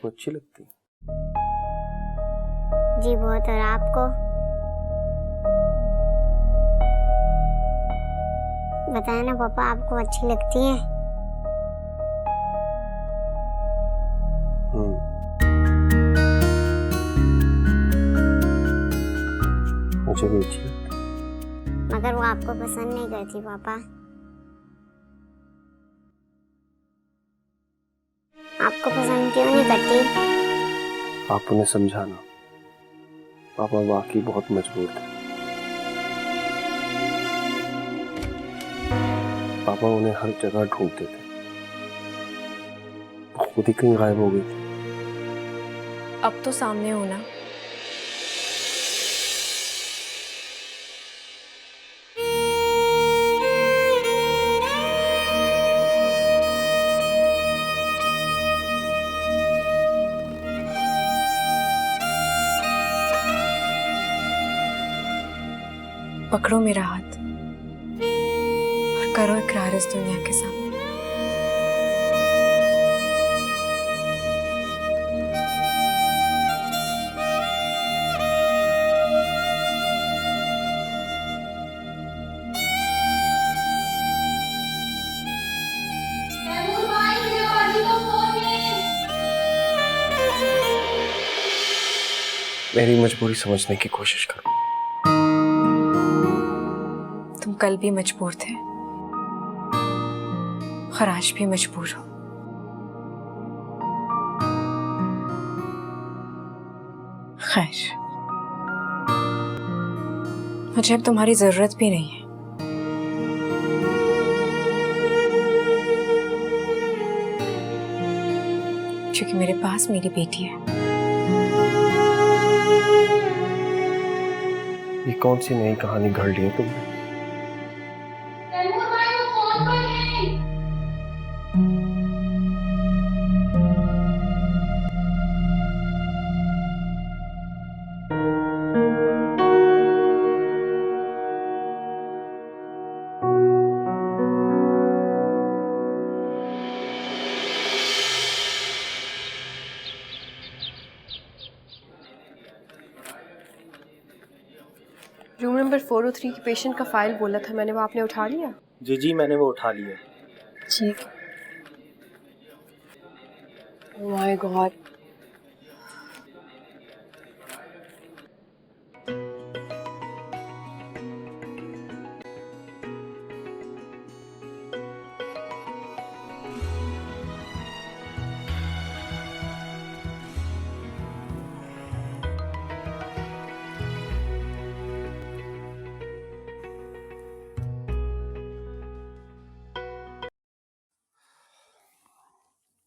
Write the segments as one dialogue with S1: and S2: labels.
S1: आपको अच्छी लगती?
S2: जी बहुत। और आपको? बताया ना पापा, आपको अच्छी लगती है।
S1: मुझे भी अच्छी लगती।
S2: मगर वो आपको पसंद नहीं करती पापा। आपको पसंद क्यों नहीं करती?
S1: आप उन्हें समझाना, पापा वाकई बहुत मजबूर थे। पापा उन्हें हर जगह ढूंढते थे, खुद ही कहीं गायब हो गई थी।
S3: अब तो सामने हो ना। पकड़ो मेरा हाथ और करो इकरार इस दुनिया के सामने।
S1: मेरी मजबूरी समझने की कोशिश करो।
S3: तुम कल भी मजबूर थे और आज भी मजबूर हो। खैर, मुझे अब तुम्हारी जरूरत भी नहीं है। क्योंकि मेरे पास मेरी बेटी है।
S1: ये कौन सी नई कहानी घड़ ली है तुमने?
S4: रूम नंबर 403 की पेशेंट का फाइल बोला था मैंने, वो आपने उठा लिया?
S1: जी जी, मैंने वो उठा लिया।
S4: ठीक। Oh my God.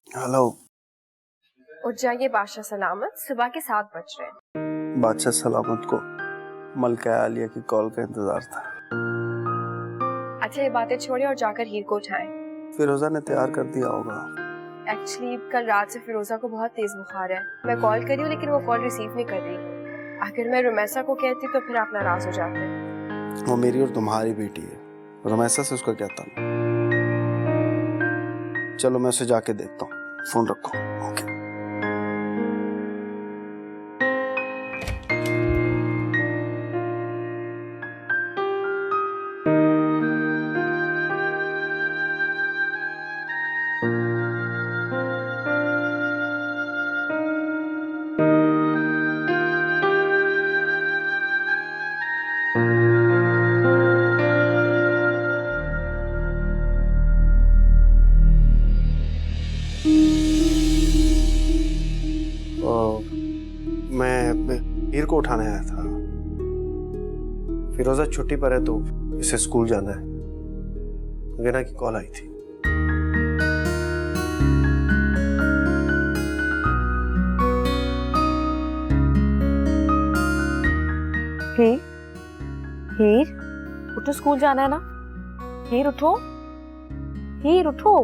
S1: हेलो।
S4: उठ जाइए बादशाह सलामत, सुबह के 7 बज रहे हैं।
S1: बादशाह सलामत को मलका आलिया की कॉल का इंतजार था।
S4: अच्छा ये बातें छोड़े और जाकर हीर को उठाएं।
S1: फिरोजा ने तैयार कर दिया होगा।
S4: एक्चुअली कल रात से फिरोजा को बहुत तेज बुखार है। मैं कॉल करी हूँ लेकिन वो कॉल रिसीव नहीं कर रही। अगर मैं रुमैसा को कहती तो फिर आप नाराज हो जाते।
S1: वो मेरी और तुम्हारी बेटी है, रुमैसा से उसका क्या ताल्लुक? चलो मैं उसे जाके देखता हूँ। फोन रखो। ओके। मैं हीर को उठाने आया था। फिरोजा छुट्टी पर है तो इसे स्कूल जाना है। वीना की कॉल आई थी।
S4: हीर उठो, स्कूल जाना है ना। हीर उठो, हीर उठो,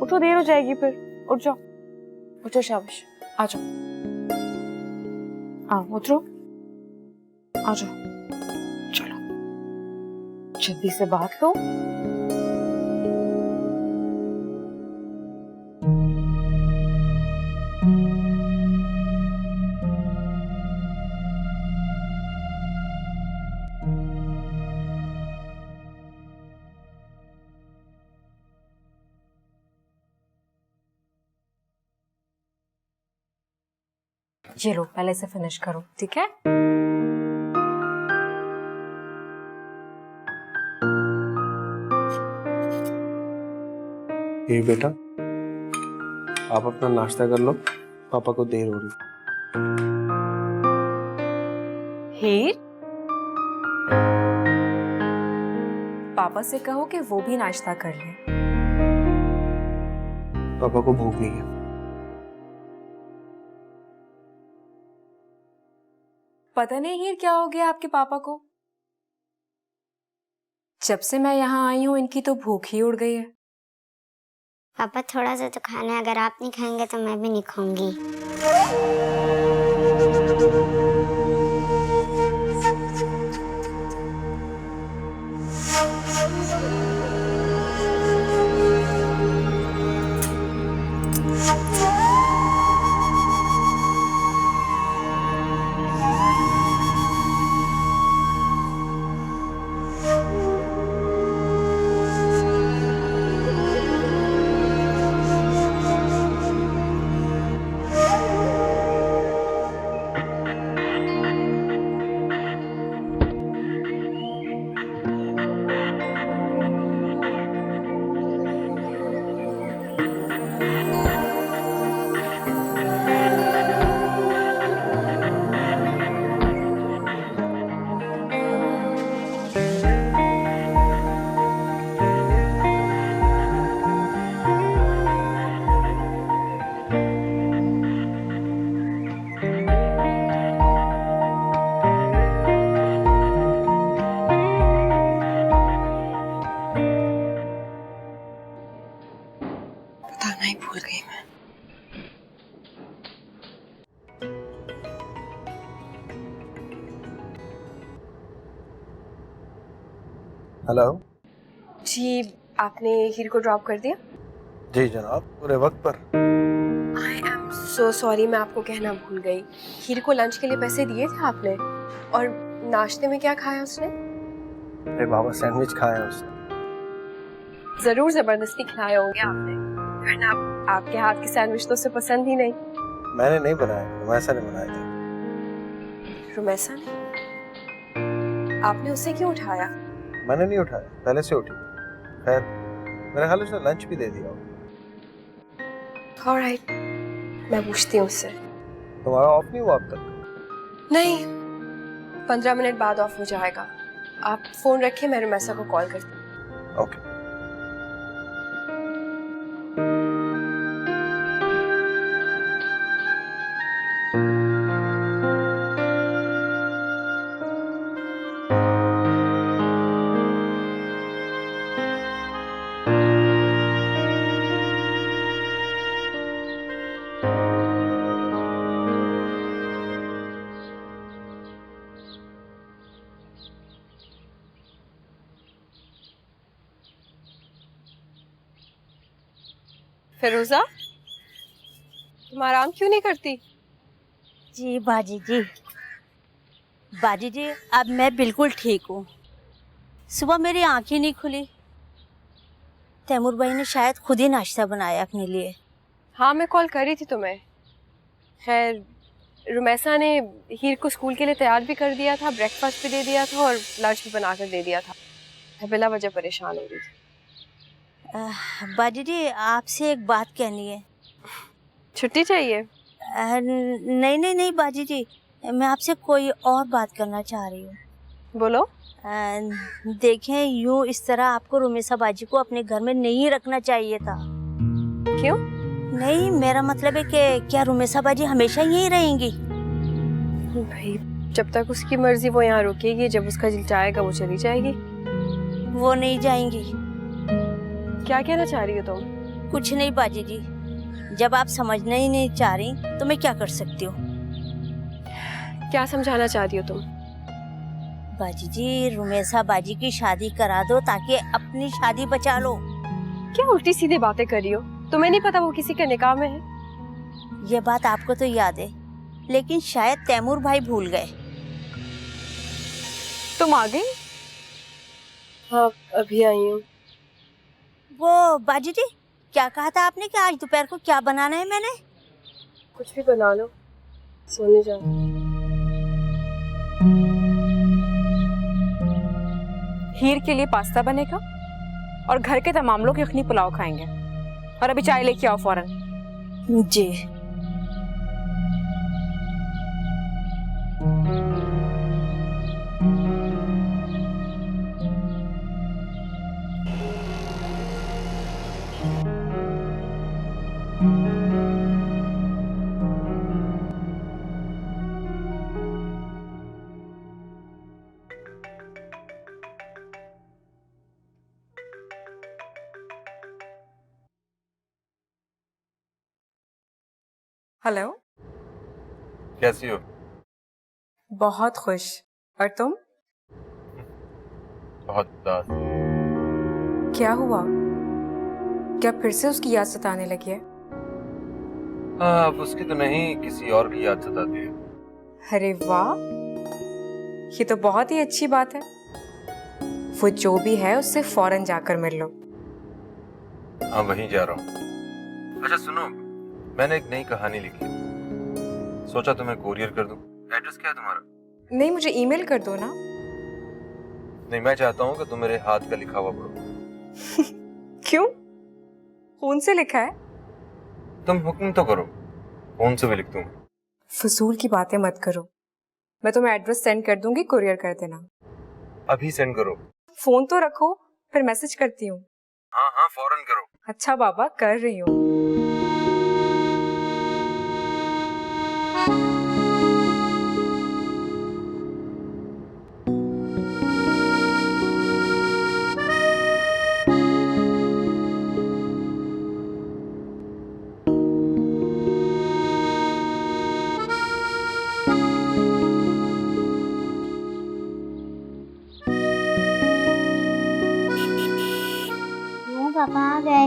S4: उठो, देर हो जाएगी फिर। उठ जाओ, उठो, शाबाश, आ जाओ, आओ, उठो, आ जाओ, चलो जल्दी से बात लो।
S3: ये लो, पहले से फिनिश करो, ठीक है?
S1: ये बेटा, आप अपना नाश्ता कर लो, पापा को देर हो रही।
S3: हीर, पापा से कहो कि वो भी नाश्ता कर ले।
S1: पापा को भूख नहीं है।
S3: पता नहीं हीर क्या हो गया आपके पापा को। जब से मैं यहाँ आई हूँ इनकी तो भूख ही उड़ गई है।
S2: पापा थोड़ा सा तो खाना है, अगर आप नहीं खाएंगे तो मैं भी नहीं खाऊंगी।
S3: बताना ही भूल गई मैं।
S1: हेलो।
S4: जी, आपने हीर को ड्रॉप कर दिया?
S1: जी जनाब, पूरे वक्त पर।
S4: आई एम सो सॉरी, मैं आपको कहना भूल गई। हीर को लंच के लिए पैसे दिए थे आपने? और नाश्ते में क्या खाया उसने?
S1: मेरे बाबा सैंडविच खाया उसने।
S4: जरूर जबरदस्ती खिलाए होंगे आपने, वरना आपके हाथ की सैंडविच तो उसे पसंद ही नहीं।
S1: मैंने नहीं बनाया, रुमैसा ने बनाया था।
S4: रुमैसा ने? आपने उसे क्यों उठाया?
S1: मैंने नहीं उठाया, पहले से उठी। खैर, मेरे ख्याल उसने लंच भी दे दिया होगा।
S4: ऑलराइट, मैं पूछती हूँ उससे।
S1: तुम्हारा ऑफ नहीं हुआ अब तक?
S4: नहीं, 15 मिनट बाद ऑफ हो जाएगा। आप फोन रखिए, मैं रुमैसा को कॉल करती हूँ।
S1: ओके।
S4: फिरोजा, तुम आराम क्यों नहीं करती?
S5: जी बाजी जी, बाजी जी अब मैं बिल्कुल ठीक हूँ। सुबह मेरी आंखें नहीं खुली। तैमूर भाई ने शायद खुद ही नाश्ता बनाया अपने लिए।
S4: हाँ, मैं कॉल कर रही थी तुम्हें। खैर, रुमैसा ने हीर को स्कूल के लिए तैयार भी कर दिया था, ब्रेकफास्ट भी दे दिया था और लंच भी बना कर दे दिया था। मैं बिला वजह परेशान हो रही थी।
S5: बाजी जी आपसे एक बात कहनी है।
S4: छुट्टी चाहिए?
S5: नहीं नहीं नहीं बाजी जी, मैं आपसे कोई और बात करना चाह रही हूँ।
S4: बोलो।
S5: देखें, यूँ इस तरह आपको रुमैसा बाजी को अपने घर में नहीं रखना चाहिए था।
S4: क्यों?
S5: नहीं, मेरा मतलब है कि क्या रुमैसा बाजी हमेशा यहीं रहेंगी?
S4: भाई, जब तक उसकी मर्जी वो यहाँ रुकेगी, जब उसका दिल चाहेगा वो चली जाएगी।
S5: वो नहीं जाएंगी।
S4: क्या कहना चाह रही हो तुम?
S5: कुछ नहीं बाजी जी, जब आप समझना ही नहीं चाह रही तो मैं क्या कर सकती हूँ?
S4: क्या समझाना चाह रही हो तुम?
S5: बाजी जी, रुमैसा बाजी की शादी करा दो ताकि अपनी शादी बचा लो।
S4: क्या उल्टी सीधी बातें कर रही हो? तुम्हें नहीं पता वो किसी के निकाह में है?
S5: ये बात आपको तो याद है, लेकिन शायद तैमूर भाई भूल गए।
S4: तुम आ गई? हाँ, अभी आई हूँ।
S5: वो बाजी जी, क्या कहा था आपने कि आज दोपहर को क्या बनाना है? मैंने
S4: कुछ भी बना लो। सोने जाओ।
S3: हीर के लिए पास्ता बनेगा और घर के तमाम लोग यखनी पुलाव खाएंगे। और अभी चाय लेके आओ फौरन।
S5: जी।
S3: हेलो।
S1: कैसी हो?
S3: बहुत खुश। और तुम?
S1: बहुत उदास।
S3: क्या हुआ? क्या फिर से उसकी याद सताने लगी है?
S1: हाँ, अब उसकी तो नहीं, किसी और की याद सताती है।
S3: अरे वाह, ये तो बहुत ही अच्छी बात है। वो जो भी है उससे फौरन जाकर मिल लो।
S1: हाँ, वहीं जा रहा हूँ। अच्छा सुनो, मैंने एक नई कहानी लिखी, सोचा तुम्हें कोरियर कर दूं। एड्रेस क्या है तुम्हारा?
S3: नहीं, मुझे ईमेल कर दो ना।
S1: नहीं, मैं चाहता हूँ कि तुम मेरे हाथ का लिखा हुआ पढ़ो।
S3: क्यों? खून से लिखा है?
S1: तुम हुक्म तो करो, फोन से भी लिख दूंगा।
S3: फजूल की बातें मत करो। मैं तुम्हें एड्रेस सेंड कर दूंगी, कुरियर कर देना।
S1: अभी सेंड करो।
S3: फोन तो रखो, फिर मैसेज करती हूँ।
S1: हाँ हाँ, फौरन करो।
S3: अच्छा बाबा, कर रही हूँ।
S2: वो पापा आ गए।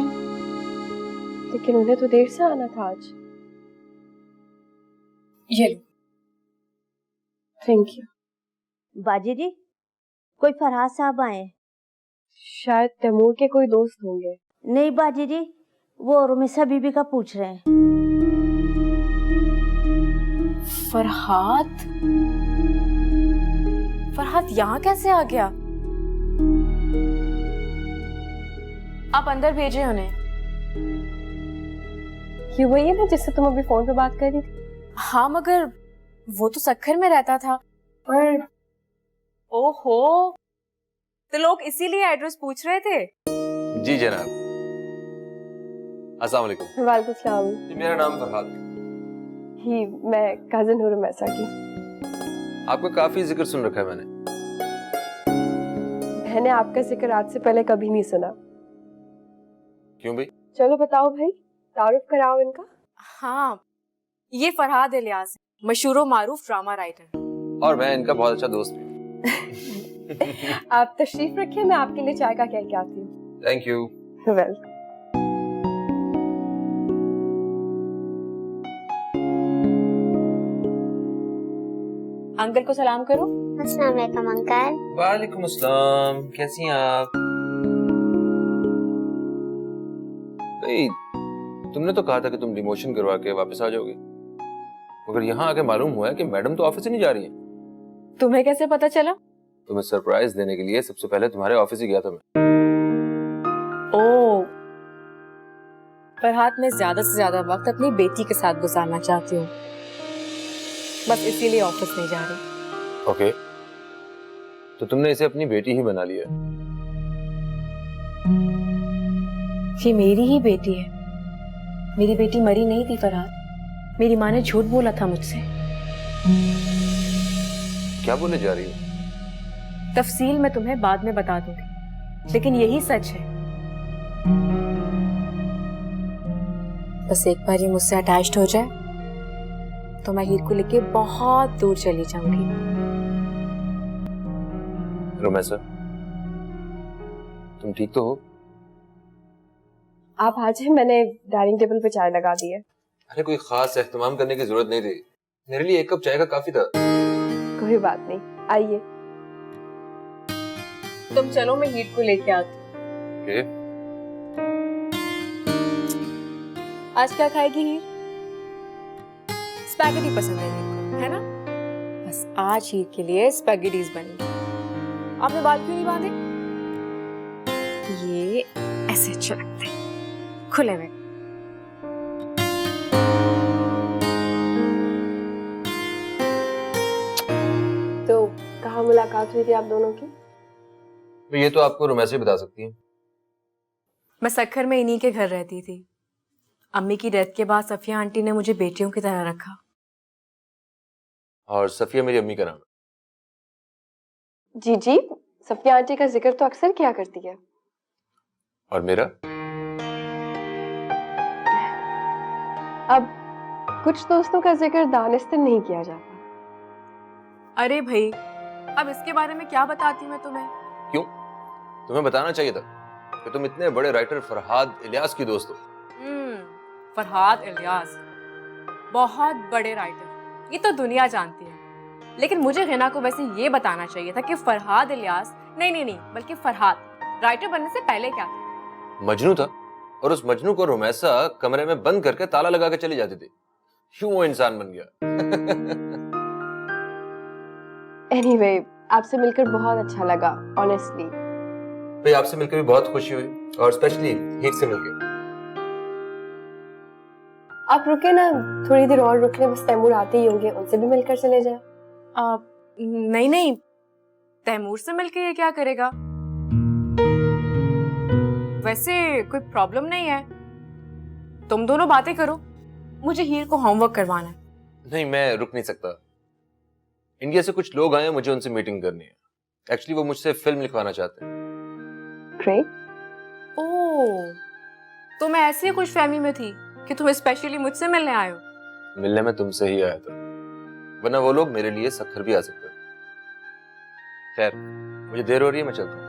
S4: लेकिन उन्हें तो देर से आना था आज।
S3: ये लो।
S4: Thank you.
S5: बाजी जी, कोई फरहाद साहब आए?
S4: शायद तैमूर के कोई दोस्त होंगे।
S5: नहीं बाजी जी, वो रुमिसा बीबी का पूछ रहे हैं।
S3: फरहाद? फरहाद यहाँ कैसे आ गया? आप अंदर भेजे उन्हें।
S4: ये वही है ना जिससे तुम अभी फोन पे बात कर रही थी?
S3: हाँ, मगर वो तो सक्खर में रहता था। पर ओहो, तो लोग इसीलिए एड्रेस पूछ रहे थे।
S1: जी जनाब। अस्सलाम वालेकुम।
S4: वालेकुम सलाम।
S1: जी, मेरा नाम फरहाद।
S4: ही मैं कजिन हूँ रुमैसा की।
S1: आपका काफी जिक्र सुन रखा है मैंने।
S4: मैंने आपका जिक्र आज से पहले कभी नहीं सुना।
S1: क्यों भाई?
S4: चलो बताओ भाई, तारुफ कराओ इनका।
S3: हाँ, ये फरहाद इलियास, मशहूर मारूफ ड्रामा राइटर।
S1: और मैं इनका बहुत अच्छा दोस्त हूँ।
S4: आप तशरीफ रखिए, मैं आपके लिए चाय का कह के आती हूँ।
S1: Thank you.
S4: वेलकम।
S3: अंकल को सलाम करो।
S2: अस्सलाम वालेकुम अंकल।
S1: वालेकुम अस्सलाम, कैसी हैं आप? भाई, तुमने तो कहा था कि तुम डिमोशन करवा के वापस आ जाओगे, मगर यहाँ आके मालूम हुआ है कि मैडम तो ऑफिस ही नहीं जा रही है।
S3: तुम्हें कैसे पता चला?
S1: तुम्हें सरप्राइज देने के लिए सबसे पहले तुम्हारे ऑफिस ही गया था मैं।
S3: ओ, फरहाद, मैं ज्यादा से ज्यादा वक्त अपनी बेटी के साथ गुजारना चाहती हूँ, बस इसीलिए ऑफिस नहीं जा रही।
S1: ओके, तो तुमने इसे अपनी बेटी ही बना लिया।
S3: ये मेरी ही बेटी है। मेरी बेटी मरी नहीं थी फरहाद, मेरी माँ ने झूठ बोला था मुझसे।
S1: क्या बोले जा रही हो?
S3: तफसील मैं तुम्हें बाद में बता दूंगी, लेकिन यही सच है। बस एक बार ये मुझसे अटैच्ड हो जाए तो मैं हीर को लेके बहुत दूर चली जाऊंगी।
S1: रुमैसा, तुम ठीक तो हो?
S4: आप आ जाए, मैंने डाइनिंग टेबल पे चाय लगा दी है।
S1: अरे कोई खास एहतमाम करने की जरूरत नहीं थी, मेरे लिए एक कप चाय का काफी था।
S4: कोई बात नहीं, आइए।
S3: तुम चलो, मैं हीर को लेके आती हूँ।
S1: ओके।
S3: आज क्या खाएगी हीर? स्पैगेटी पसंद है हीर को, है ना? बस आज हीर के लिए स्पैगेटीज बनेंगी। आपने बाल क्यों नहीं बांधे? ये ऐसे अच्छे लगते हैं खुले हुए।
S4: तो कहाँ मुलाकात हुई थी आप दोनों की?
S1: तो ये तो आपको रोमैसा ही बता सकती है।
S3: मैं सक्खर में इन्हीं के घर रहती थी। अम्मी की डेथ के बाद सफिया आंटी ने मुझे बेटियों की तरह रखा।
S1: और सफिया मेरी अम्मी का नाम है।
S4: जी जी, सफिया आंटी का जिक्र तो अक्सर किया करती है।
S1: और मेरा?
S4: अब कुछ दोस्तों का जिक्र दानिस्तान नहीं किया जाता।
S3: अरे भाई, अब इसके बारे में क्या बताती मैं तुम्हें?
S1: क्यों? तुम्हें बताना चाहिए था कि तुम इतने बड़े राइटर फरहाद इलियास की दोस्त हो।
S3: फरहाद इलियास बहुत बड़े राइटर, ये तो दुनिया जानती है। लेकिन मुझे हिना को वैसे ये बताना चाहिए था कि फरहाद इलियास नहीं बल्कि फरहाद राइटर बनने से पहले क्या था?
S1: मजनू था, और उस मजनू को रोमैसा कमरे में बंद करके ताला लगा के चली जाती थी। क्यों वो इंसान बन गया?
S4: एनीवे, आपसे मिलकर बहुत अच्छा लगा ऑनेस्टली।
S1: भाई आपसे मिलकर भी बहुत खुशी हुई, और स्पेशली हीर से मिलकर।
S4: आप रुके ना, थोड़ी देर और रुक ले, बस तैमूर आते ही होंगे, उनसे भी मिलकर चले जाए।
S3: नहीं, तैमूर से मिलके ये क्या करेगा? वैसे कोई प्रॉब्लम नहीं है, तुम दोनों बातें करो, मुझे हीर को होमवर्क करवाना है।
S1: नहीं, मैं रुक नहीं सकता। इंडिया से कुछ लोग आए हैं, मुझे उनसे मीटिंग करनी है। एक्चुअली वो मुझसे फिल्म लिखवाना चाहते हैं।
S4: ग्रेट।
S3: ओह, तो मैं ऐसी खुशफहमी में थी कि तुम स्पेशली मुझसे मिलने आए हो।
S1: मिलने में तुमसे ही आया था, वरना वो लोग मेरे लिए सक्खर भी आ सकते हैं। खैर, मुझे देर हो रही है, मैं चलता हूँ।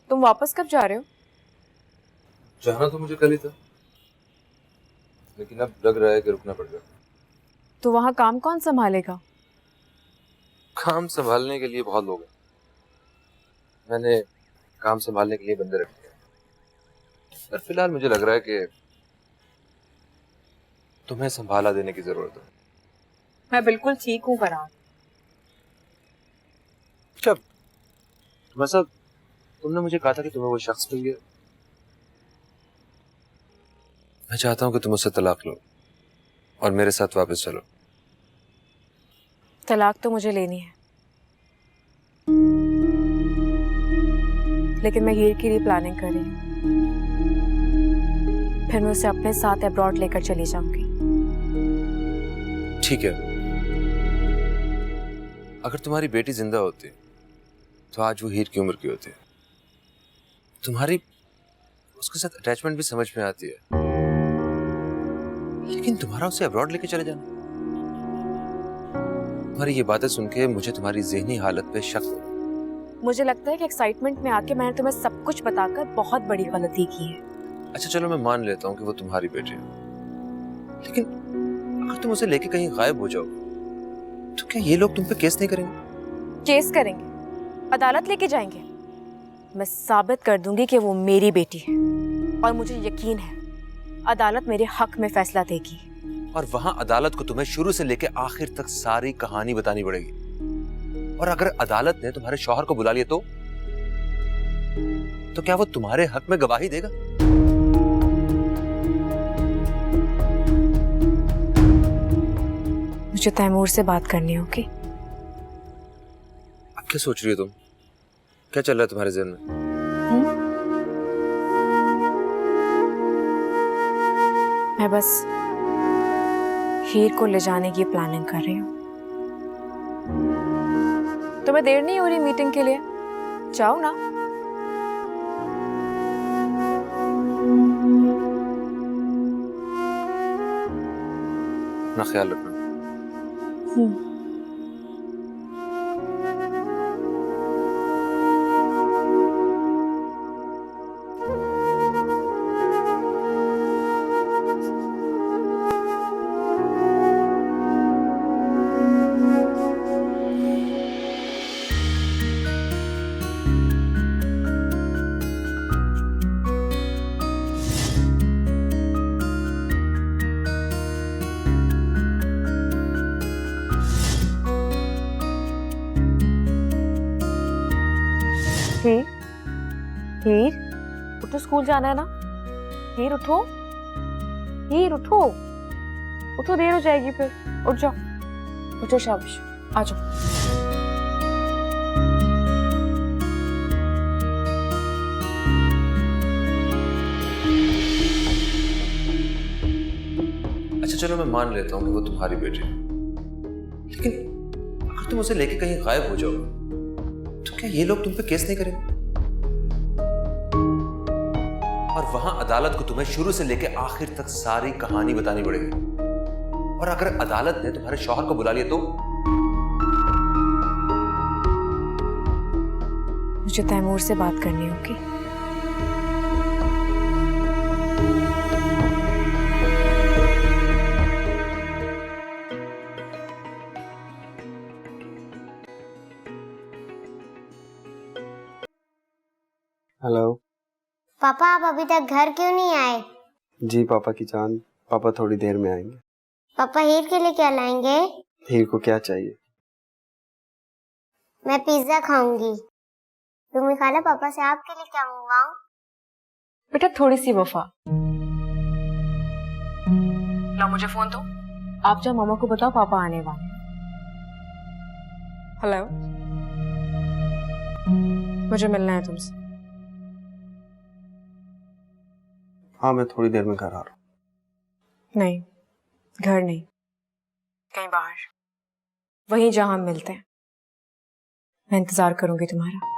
S3: तुम वापस कब जा रहे हो?
S1: जाना तो मुझे कल ही था, लेकिन अब लग रहा है कि रुकना पड़ेगा।
S3: तो वहां काम कौन संभालेगा?
S1: काम संभालने के लिए बहुत लोग हैं। मैंने काम संभालने के लिए बंदे रखे हैं, पर फिलहाल मुझे लग रहा है कि तुम्हें संभाला देने की जरूरत है।
S3: मैं बिल्कुल ठीक हूँ फरहाद।
S1: अच्छा, वैसा तुमने मुझे कहा था कि तुम्हें वो शख्स मिल गया। मैं चाहता हूँ कि तुम उससे तलाक लो और मेरे साथ वापस चलो।
S3: तलाक तो मुझे लेनी है, लेकिन मैं हीर के लिए प्लानिंग कर रही हूँ। फिर मैं उसे अपने साथ अब्रॉड लेकर चली जाऊंगी।
S1: ठीक है, अगर तुम्हारी बेटी जिंदा होती तो आज वो हीर की उम्र की होती। तुम्हारी उसके साथ अटैचमेंट भी समझ में आती है, लेकिन तुम्हारा उसे अब्रॉड लेके चले जाना। तुम्हारी ये बातें सुन के मुझे तुम्हारी ज़हनी हालत पे शक हो।
S3: मुझे लगता है कि एक्साइटमेंट में आके मैंने तुम्हें सब कुछ बताकर बहुत बड़ी गलती की है।
S1: अच्छा चलो, मैं मान लेता हूँ कि वो तुम्हारी बेटी है, लेकिन अगर तुम उसे लेके कहीं गायब हो जाओ तो क्या ये लोग तुम पे केस नहीं करेंगे?
S3: केस करेंगे, अदालत लेके जाएंगे। मैं साबित कर दूंगी कि वो मेरी बेटी है, और मुझे यकीन है अदालत मेरे हक में फैसला देगी।
S1: और वहां अदालत को तुम्हें शुरू से लेके आखिर तक सारी कहानी बतानी पड़ेगी। और अगर अदालत ने तुम्हारे शौहर को बुला लिया तो क्या वो तुम्हारे हक में गवाही देगा?
S3: मुझे तैमूर से बात करनी होगी।
S1: अब क्या सोच रही हो तुम? क्या चल रहा है तुम्हारे ज़हन में?
S3: मैं बस हीर को ले जाने की प्लानिंग कर रही हूँ। तुम्हें देर नहीं हो रही मीटिंग के लिए? जाओ ना।
S1: अपना ख्याल रखना।
S3: हीर, उठो, स्कूल जाना है ना। हीर उठो, हीर उठो, उठो, देर हो जाएगी फिर। उठ जाओ, उठो, शाबाश, आ जाओ।
S1: अच्छा चलो मैं मान लेता हूँ कि वो तुम्हारी बेटी है, लेकिन अगर तुम उसे लेके कहीं गायब हो जाओ तो क्या ये लोग तुम पे केस नहीं करेंगे? और वहां अदालत को तुम्हें शुरू से लेके आखिर तक सारी कहानी बतानी पड़ेगी। और अगर अदालत ने तुम्हारे शौहर को बुला लिया तो?
S3: मुझे तैमूर से बात करनी होगी।
S6: हेलो।
S2: पापा आप अभी तक घर क्यों नहीं आए?
S6: जी पापा की जान, पापा थोड़ी देर में आएंगे।
S2: पापा हीर के लिए क्या लाएंगे?
S6: हीर को क्या चाहिए?
S2: मैं पिज्जा खाऊंगी। तुम खा लो, पापा से आपके लिए क्या मंगवाऊं?
S3: बेटा थोड़ी सी वफा। ला मुझे फोन दो। आप जाओ मामा को बताओ पापा आने वाले हैं। हेलो, मुझे मिलना है तुमसे।
S6: हाँ मैं थोड़ी देर में घर आ रहा हूँ।
S3: नहीं, घर नहीं, कहीं बाहर, वहीं जहां हम मिलते हैं। मैं इंतजार करूंगी तुम्हारा।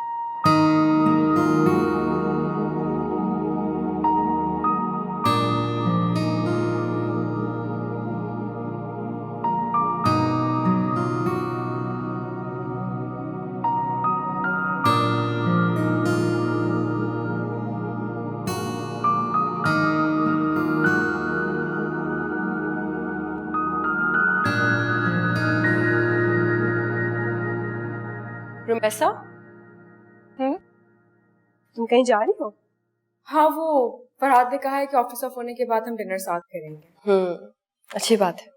S4: रुमैसा, तुम कहीं जा रही हो?
S3: हाँ, वो फरहाद ने कहा है कि ऑफिस ऑफ होने के बाद हम डिनर साथ करेंगे।
S4: अच्छी बात है।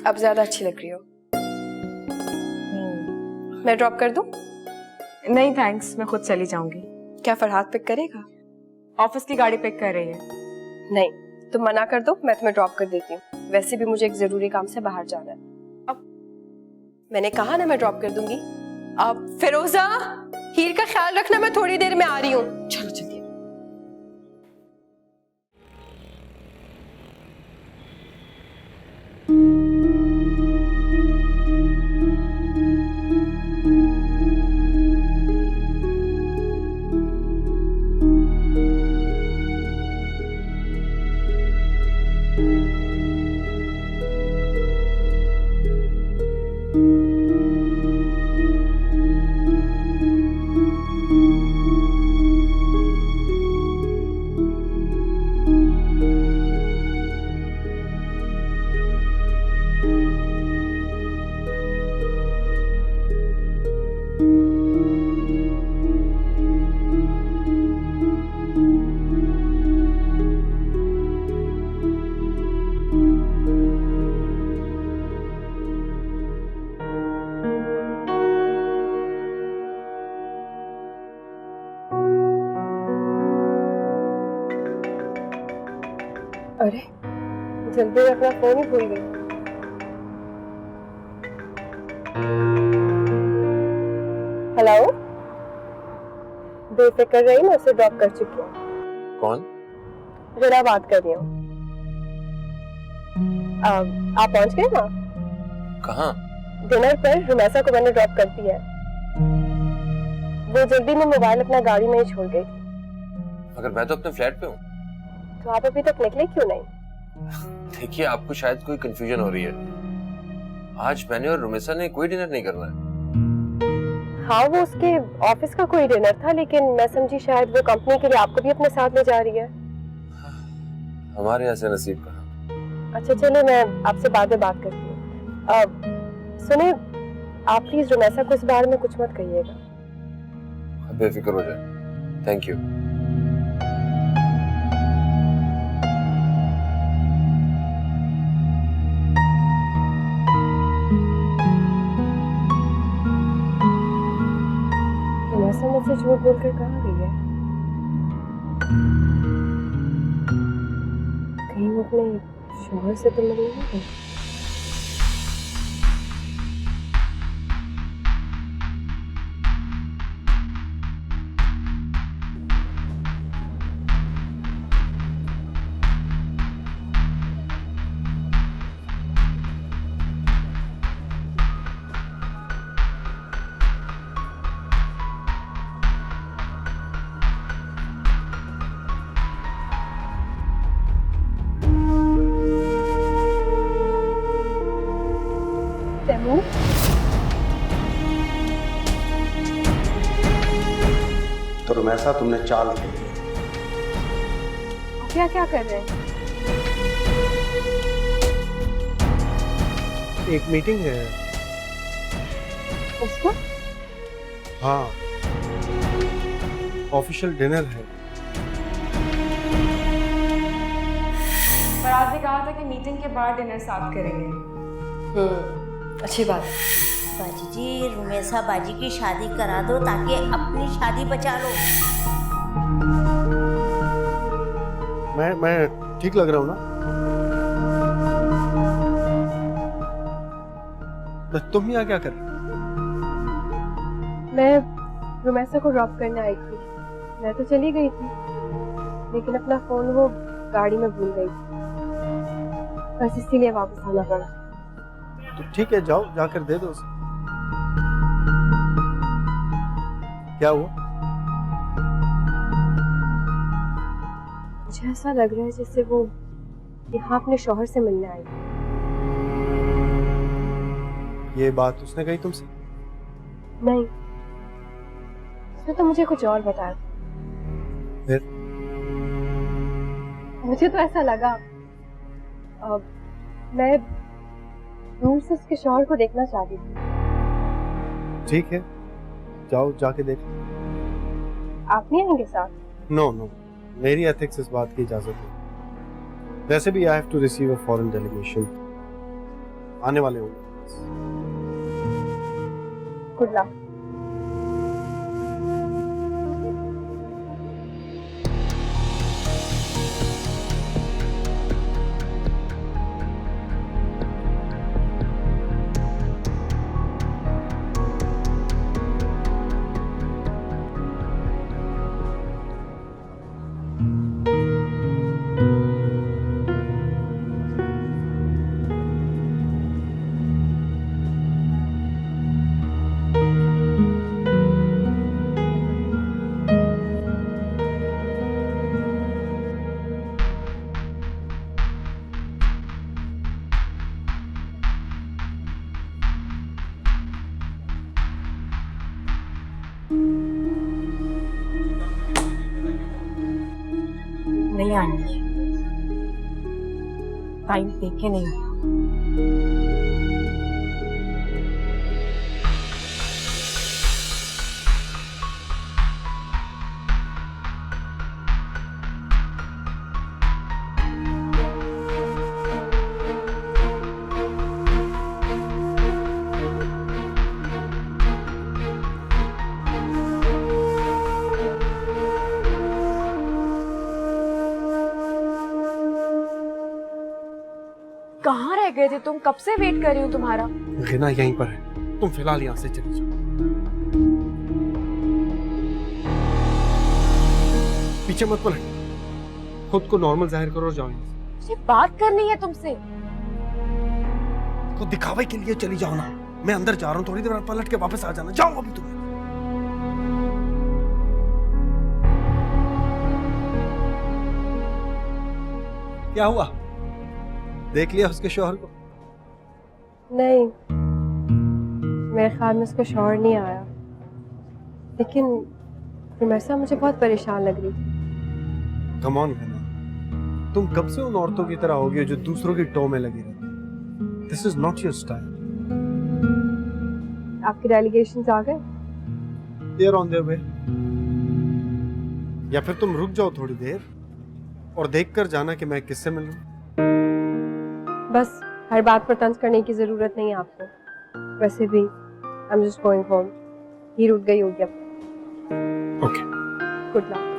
S4: अब ज्यादा अच्छी लग रही हो। मैं ड्रॉप कर दूं?
S3: नहीं थैंक्स, मैं खुद चली जाऊंगी।
S4: क्या फरहाद पिक करेगा?
S3: ऑफिस की गाड़ी पिक कर रही है।
S4: नहीं, तुम मना कर दो, मैं तुम्हें ड्रॉप कर देती हूँ। वैसे भी मुझे एक जरूरी काम से बाहर जाना है। अब मैंने कहा ना मैं ड्रॉप कर दूंगी। अब फिरोजा, हीर का ख्याल रखना, मैं थोड़ी देर में आ रही हूँ। चलो जल्दी। अरे जल्दी में अपना फोन ही भूल गई। हेलो, बेफिक्र रही, मैं उसे ड्रॉप कर चुकी हूँ।
S1: कौन?
S4: जरा बात कर रही हूँ। आप पहुंच गए ना?
S1: कहाँ?
S4: डिनर पर रुमैसा को मैंने ड्रॉप कर दिया है। वो जल्दी में मोबाइल अपना गाड़ी में ही छोड़ गई थी।
S1: मगर मैं तो अपने फ्लैट पे हूँ।
S4: तो आप अभी तक निकले क्यों नहीं?
S1: देखिए आपको शायद कोई कंफ्यूजन हो रही है। आज मैंने और रुमेसा ने कोई डिनर नहीं करना है।
S4: हाँ, वो उसके ऑफिस का कोई डिनर था, लेकिन मैं समझी शायद वो कंपनी के लिए आपको भी अपने साथ ले जा रही है।
S1: हमारे यहाँ से नसीब कहाँ।
S4: अच्छा चलो, मैं आपसे बाद में बात करती हूँ। सुनिए, आप प्लीज रुमैसा को इस बारे में कुछ मत कहिएगा।
S1: बेफिक्र हो जाए। Thank you.
S4: झूठ बोलकर कहाँ गई है? कहीं वो अपने शोहर से तो मिलने नहीं गई? तैमूर,
S6: तो रुमैसा तुमने चाल खेली।
S4: क्या क्या कर रहे हैं?
S6: एक मीटिंग है।
S4: उसको
S6: हाँ, ऑफिशियल डिनर है।
S3: फरहाद ने कहा था कि मीटिंग के बाद डिनर साथ करेंगे।
S4: अच्छी बात है।
S5: बाजी जी, रुमेसा बाजी की शादी करा दो ताकि अपनी शादी बचा लो।
S6: मैं ठीक लग रहा हूँ ना? तो तुम यहाँ क्या कर रहे हो?
S4: मैं रुमैसा को ड्रॉप करने आई थी। मैं तो चली गई थी, लेकिन अपना फोन वो गाड़ी में भूल गई थी, बस इसीलिए वापस आना पड़ा।
S6: तो ठीक है, जाओ, जाकर दे दो उसे। क्या हुआ?
S4: मुझे ऐसा लग रहा है जैसे वो यहाँ अपने शौहर से मिलने आई।
S6: ये बात उसने कही तुमसे?
S4: नहीं, उसने तो मुझे कुछ और बताया।
S6: फिर?
S4: मुझे तो ऐसा लगा मैं दूर से उसके शौहर को देखना चाहती थी।
S6: ठीक है, जाओ, जाके देख।
S4: आप नहीं आएंगे साथ?
S6: नो नो, मेरी एथिक्स इस बात की इजाजत नहीं। वैसे भी I have to receive a foreign delegation, आने वाले होंगे।
S4: Good luck.
S3: नहीं आएंगे, टाइम देखे नहीं। कहाँ रह गए थे तुम? कब से वेट कर रही हूँ तुम्हारा।
S6: गिना यहीं पर है, तुम फिलहाल यहाँ से चली जाओ। पीछे मत पलट, खुद को नॉर्मल जाहिर करो और जाओ यहाँ से।
S3: मुझे बात करनी है तुमसे।
S6: खुद दिखावे के लिए चली जाओ ना। मैं अंदर जा रहा हूँ, थोड़ी देर बाद पलट के वापस आ जाना। जाओ अभी तुम। क्या हुआ? देख लिया उसके शौहर को?
S4: नहीं, मेरे ख्याल में उसका शौहर नहीं आया, लेकिन रुमैसा मुझे बहुत परेशान लग रही थी।
S6: कम ऑन गिना, तुम कब से उन औरतों की तरह होगी जो दूसरों की टो में लगी रहती? This is not your style.
S4: आपके डेलीगेशंस आ गए?
S6: They are on their way. या फिर तुम रुक जाओ थोड़ी देर और देख कर जाना कि मैं किससे मिलूं।
S4: बस हर बात पर तंज करने की जरूरत नहीं है आपको। वैसे भी I am just going home. Heer उठ गई होगी अब।
S6: Okay
S4: good luck.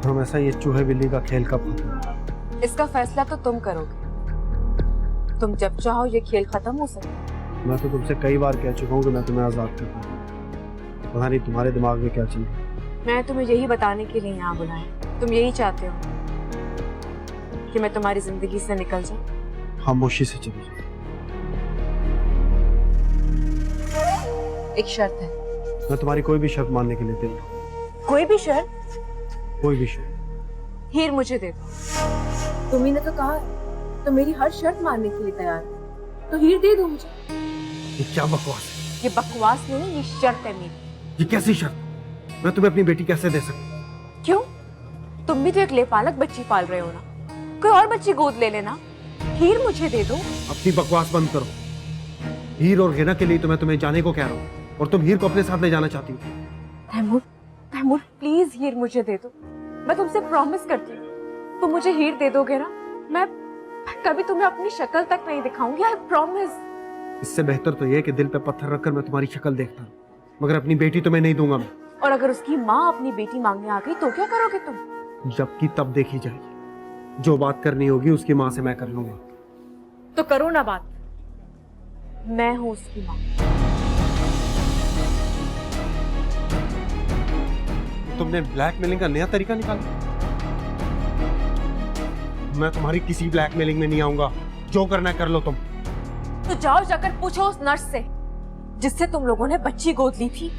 S6: हम ऐसा ये चूहे बिल्ली का खेल कब खत्म?
S3: इसका फैसला तो तुम करोगे। तुम जब चाहो ये खेल खत्म हो सकता है।
S6: मैं तो तुमसे कई बार कह चुका हूँ कि मैं तुम्हें आजाद करता हूँ। पता नहीं तुम्हारे दिमाग में क्या चल रहा है।
S3: मैं तुम्हें यही बताने के लिए यहाँ बुलाया। तुम यही चाहते हो कि मैं तुम्हारी जिंदगी से निकल जाऊं?
S6: खामोशी से चली जाओ।
S3: एक शर्त है।
S6: मैं तुम्हारी कोई भी शर्त मानने के लिए तैयार हूँ।
S3: कोई भी शर्त?
S6: कोई भी शर्त।
S3: हीर मुझे दे दो। तुम्ही ने तो कहा है, तो मेरी हर शर्त मानने के लिए तैयार है। तो हीर दे दो मुझे।
S6: ये क्या बकवास है?
S3: ये बकवास नहीं, ये शर्त है मेरी।
S6: ये कैसी शर्त? मैं तुम्हें अपनी बेटी कैसे दे सकता?
S3: क्यों? तुम भी तो एक लेपालक बच्ची पाल रहे हो ना। कोई और बच्ची गोद ले लेना। हीर मुझे दे दो।
S6: अपनी बकवास बंद करो। हीर और हिना के लिए तो मैं तुम्हें जाने को कह रहा हूँ और तुम हीर को अपने साथ ले जाना चाहती हो।
S3: तैमूर, तैमूर प्लीज हीर मुझे दे दो। मैं तुमसे प्रॉमिस करती हूँ, तुम मुझे हीर दे दोगे ना, मैं कभी तुम्हें अपनी शक्ल तक नहीं दिखाऊंगी। I promise.
S6: इससे बेहतर तो ये कि दिल पे पत्थर रखकर मैं तुम्हारी शक्ल देखता हूँ, मगर अपनी बेटी तुम्हें नहीं दूंगा मैं।
S3: और अगर उसकी माँ अपनी बेटी मांगने आ गई तो क्या करोगे तुम?
S6: जब की तब देखी जाएगी। जो बात करनी होगी उसकी माँ से मैं कर लूंगा।
S3: तो करो ना बात। मैं हूँ उसकी माँ।
S6: तुमने ब्लैकमेलिंग का नया तरीका निकाला। मैं तुम्हारी किसी ब्लैकमेलिंग में नहीं आऊंगा। जो करना है कर लो तुम।
S3: तो जाओ जाकर पूछो उस नर्स से जिससे तुम लोगों ने बच्ची गोद ली थी